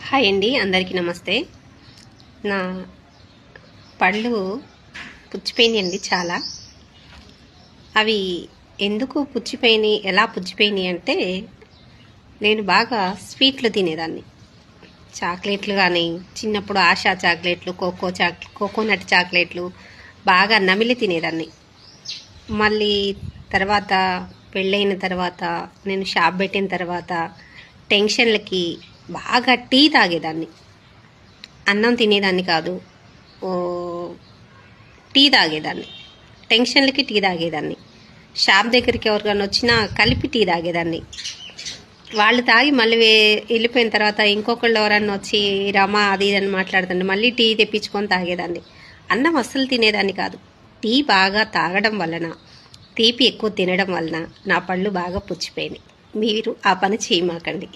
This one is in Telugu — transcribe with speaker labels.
Speaker 1: హాయ్ అండి, అందరికీ నమస్తే. నా పళ్ళు పుచ్చిపోయినాయండి చాలా. అవి ఎందుకు పుచ్చిపోయినాయి, ఎలా పుచ్చిపోయినాయి అంటే, నేను బాగా స్వీట్లు తినేదాన్ని. చాక్లెట్లు కానీ, చిన్నప్పుడు ఆశా చాక్లెట్లు, కోకోనట్ చాక్లెట్లు బాగా నమిలి తినేదాన్ని. మళ్ళీ తర్వాత పెళ్ళైన తర్వాత, నేను షాప్ పెట్టిన తర్వాత టెన్షన్లకి బాగా టీ తాగేదాన్ని. అన్నం తినేదాన్ని కాదు, టీ తాగేదాన్ని. టెన్షన్లకి టీ తాగేదాన్ని. షాప్ దగ్గరికి ఎవరికైనా వచ్చినా కలిపి టీ తాగేదాన్ని. వాళ్ళు తాగి మళ్ళీ వెళ్ళిపోయిన తర్వాత ఇంకొకళ్ళు ఎవరన్నా వచ్చి రమా అది ఇది అని మాట్లాడుతుంటే మళ్ళీ టీ తెప్పించుకొని తాగేదాన్ని. అన్నం అస్సలు తినేదాన్ని కాదు. టీ బాగా తాగడం వలన, తీపి ఎక్కువ తినడం వలన నా పళ్ళు బాగా పుచ్చిపోయినాయి. మీరు ఆ పని చేయమాకండి.